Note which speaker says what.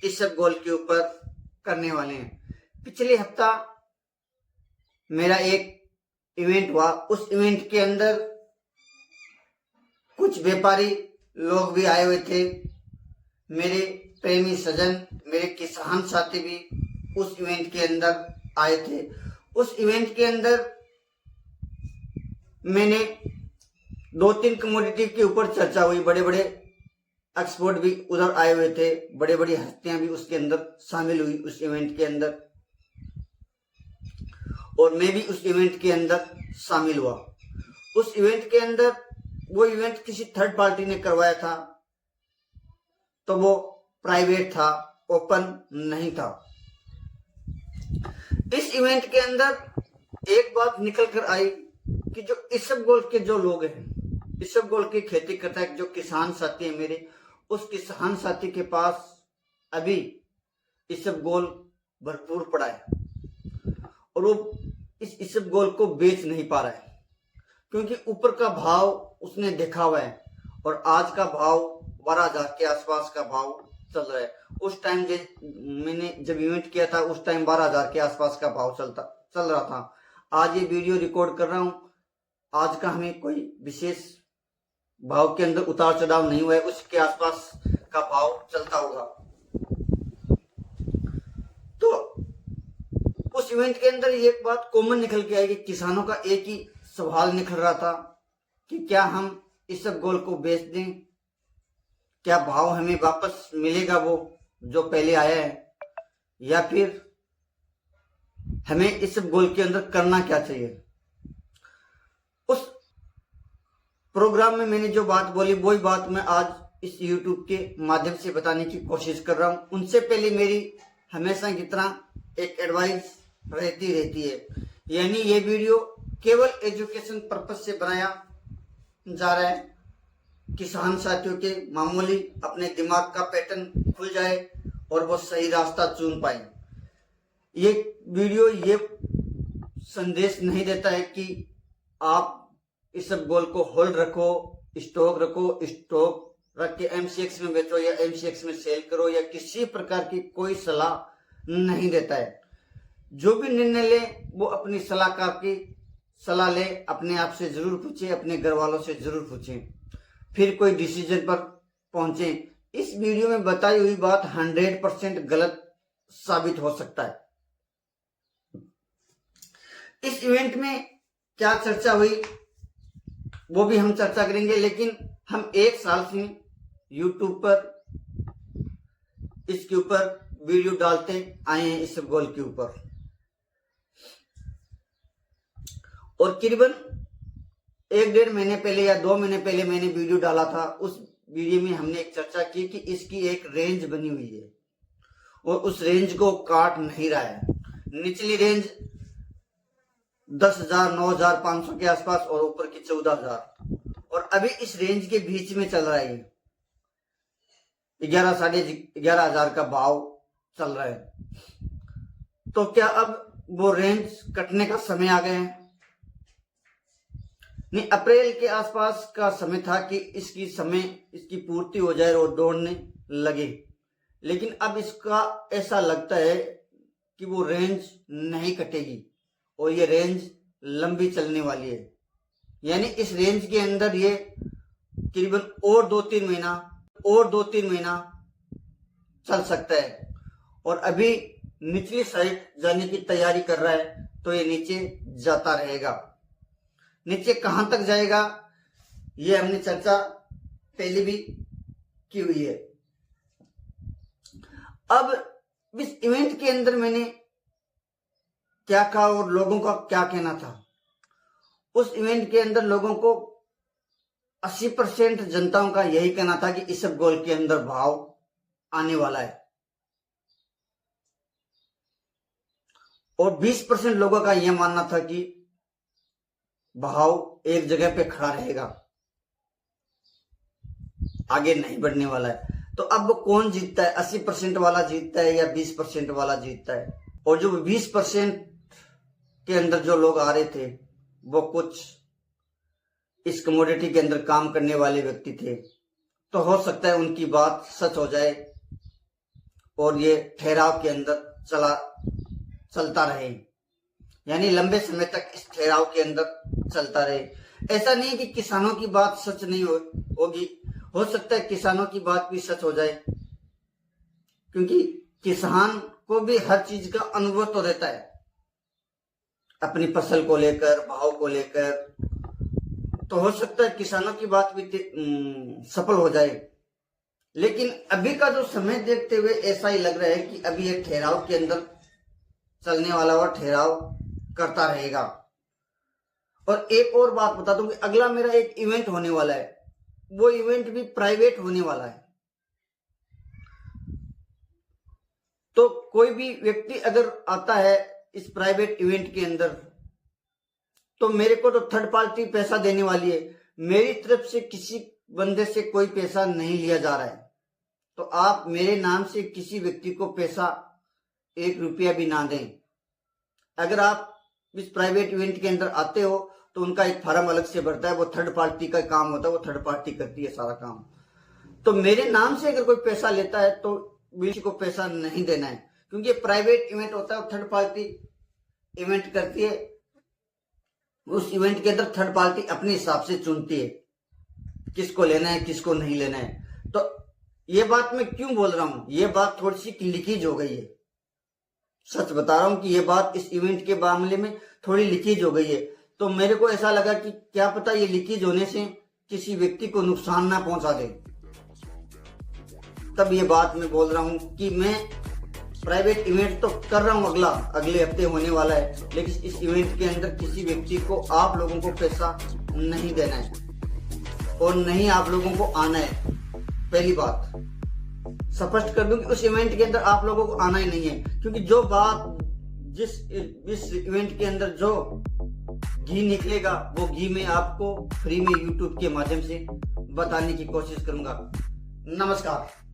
Speaker 1: इसब गोल के ऊपर करने वाले हैं। पिछले हफ्ता मेरा एक इवेंट हुआ, उस इवेंट के अंदर कुछ व्यापारी लोग भी आए हुए थे, मेरे प्रेमी सजन, मेरे किसान साथी भी उस इवेंट के अंदर आए थे। उस इवेंट के अंदर मैंने 2-3 कमोडिटी के ऊपर चर्चा हुई, बड़े बड़े एक्सपर्ट भी उधर आए हुए थे, बड़ी बड़ी हस्तियां भी उसके अंदर शामिल हुई उस इवेंट के अंदर, और मैं भी उस इवेंट के अंदर शामिल हुआ। उस इवेंट के अंदर वो इवेंट किसी थर्ड पार्टी ने करवाया था, तो वो प्राइवेट था, ओपन नहीं था। इस इवेंट के अंदर एक बात निकल कर आई कि जो इसबगोल के जो लोग हैं, इसबगोल की खेती करता है, जो किसान साथी है मेरे, उस किसान साथी के पास अभी इसबगोल भरपूर पड़ा है और वो इस इसबगोल को बेच नहीं पा रहा है, क्योंकि ऊपर का भाव उसने देखा हुआ है और आज का भाव 12,000 के आसपास का भाव चल रहा है। उस टाइम मैंने जब इवेंट किया था उस टाइम 12,000 के आसपास का भाव चल रहा था। आज ये वीडियो रिकॉर्ड कर रहा हूं, आज का हमें कोई विशेष भाव के अंदर उतार चढ़ाव नहीं हुआ है, उसके आसपास का भाव चलता होगा। तो उस इवेंट के अंदर एक बात कॉमन निकल के आई कि किसानों का एक ही सवाल निकल रहा था कि क्या हम इसबगोल को बेच दें, क्या भाव हमें वापस मिलेगा वो जो पहले आया है, या फिर हमें इसबगोल के अंदर करना क्या चाहिए। उस प्रोग्राम में मैंने जो बात बोली वही बात मैं आज इस YouTube के माध्यम से बताने की कोशिश कर रहा हूं। उनसे पहले मेरी हमेशा की तरह एक एडवाइस रहती है, यानी ये वीडियो केवल एजुकेशन पर्पज से बनाया जा रहा है, किसान साथियों के मामूली अपने दिमाग का पैटर्न खुल जाए और वो सही रास्ता चुन पाए। ये वीडियो ये संदेश नहीं देता है कि आप इसबगोल को होल्ड रखो, स्टॉक रख के MCX में बेचो या MCX में सेल करो, या किसी प्रकार की कोई सलाह नहीं देता है। जो भी निर्णय ले वो अपनी सलाहकार की सलाह ले, अपने आप से जरूर पूछे, अपने घर वालों से जरूर पूछे, फिर कोई डिसीजन पर पहुंचे। इस वीडियो में बताई हुई बात 100% गलत साबित हो सकता है। इस इवेंट में क्या चर्चा हुई वो भी हम चर्चा करेंगे, लेकिन हम 1 साल से YouTube पर इसके ऊपर वीडियो डालते आए हैं इसबगोल के ऊपर, और करीबन 1-1.5 महीने पहले या 2 महीने पहले मैंने वीडियो डाला था। उस वीडियो में हमने एक चर्चा की कि इसकी एक रेंज बनी हुई है और उस रेंज को काट नहीं रहा है। निचली रेंज 10,000 9,500 के आसपास और ऊपर की 14,000, और अभी इस रेंज के बीच में चल रहा है, 11 साढ़े 11,000 का भाव चल रहा है। तो क्या अब वो रेंज कटने का समय आ गया है? नहीं, अप्रैल के आसपास का समय था कि इसकी पूर्ति हो जाए और दौड़ने लगे, लेकिन अब इसका ऐसा लगता है कि वो रेंज नहीं कटेगी और ये रेंज लंबी चलने वाली है। यानी इस रेंज के अंदर ये करीबन और 2-3 महीना चल सकता है, और अभी निचली साइड जाने की तैयारी कर रहा है, तो ये नीचे जाता रहेगा। नीचे कहां तक जाएगा ये हमने चर्चा पहले भी की हुई है। अब इस इवेंट के अंदर मैंने क्या कहा और लोगों का क्या कहना था। उस इवेंट के अंदर लोगों को 80% जनताओं का यही कहना था कि इसबगोल के अंदर भाव आने वाला है, और 20% लोगों का यह मानना था कि भाव एक जगह पे खड़ा रहेगा, आगे नहीं बढ़ने वाला है। तो अब कौन जीतता है? 80% वाला जीतता है या 20% वाला जीतता है? और जो 20% के अंदर जो लोग आ रहे थे वो कुछ इस कमोडिटी के अंदर काम करने वाले व्यक्ति थे, तो हो सकता है उनकी बात सच हो जाए और ये ठहराव के अंदर चलता रहे, यानी लंबे समय तक इस ठहराव के अंदर चलता रहे। ऐसा नहीं कि किसानों की बात सच नहीं होगी, हो सकता है किसानों की बात भी सच हो जाए, क्योंकि किसान को भी हर चीज का अनुभव तो रहता है, अपनी फसल को लेकर, भाव को लेकर। तो हो सकता है किसानों की बात भी सफल हो जाए, लेकिन अभी का जो समय देखते हुए ऐसा ही लग रहा है कि अभी ये ठहराव के अंदर चलने वाला और ठहराव करता रहेगा। और एक और बात बता दूं कि अगला मेरा एक इवेंट होने वाला है, वो इवेंट भी प्राइवेट होने वाला है। तो कोई भी व्यक्ति अगर आता है इस प्राइवेट इवेंट के अंदर, तो मेरे को तो थर्ड पार्टी पैसा देने वाली है, मेरी तरफ से किसी बंदे से कोई पैसा नहीं लिया जा रहा है। तो आप मेरे नाम से किसी व्यक्ति को पैसा 1 रुपया भी ना दें। अगर आप इस प्राइवेट इवेंट के अंदर आते हो तो उनका एक फॉर्म अलग से भरता है, वो थर्ड पार्टी का काम होता है, वो थर्ड पार्टी करती है सारा काम। तो मेरे नाम से अगर कोई पैसा लेता है तो किसी को पैसा नहीं देना है, क्योंकि प्राइवेट इवेंट होता है, थर्ड पार्टी इवेंट करती है। उस इवेंट के अंदर थर्ड पार्टी अपने हिसाब से चुनती है किसको लेना है, किसको नहीं लेना है। तो ये बात मैं क्यों बोल रहा हूं, ये बात थोड़ी सी लीकेज हो गई है, सच बता रहा हूं कि ये बात इस इवेंट के मामले में थोड़ी लीकेज हो गई है। तो मेरे को ऐसा लगा कि क्या पता ये लीकेज होने से किसी व्यक्ति को नुकसान ना पहुंचा दे, तब ये बात मैं बोल रहा हूं कि मैं प्राइवेट इवेंट तो कर रहा हूं, अगले हफ्ते होने वाला है, लेकिन इस इवेंट के अंदर किसी व्यक्ति को, आप लोगों को पैसा नहीं देना है और नहीं आप लोगों को आना है। पहली बात स्पष्ट कर दूं कि उस इवेंट के अंदर आप लोगों को आना ही नहीं है, क्योंकि जो बात इस इवेंट के अंदर जो घी निकलेगा वो घी मैं आपको फ्री में यूट्यूब के माध्यम से बताने की कोशिश करूंगा। नमस्कार।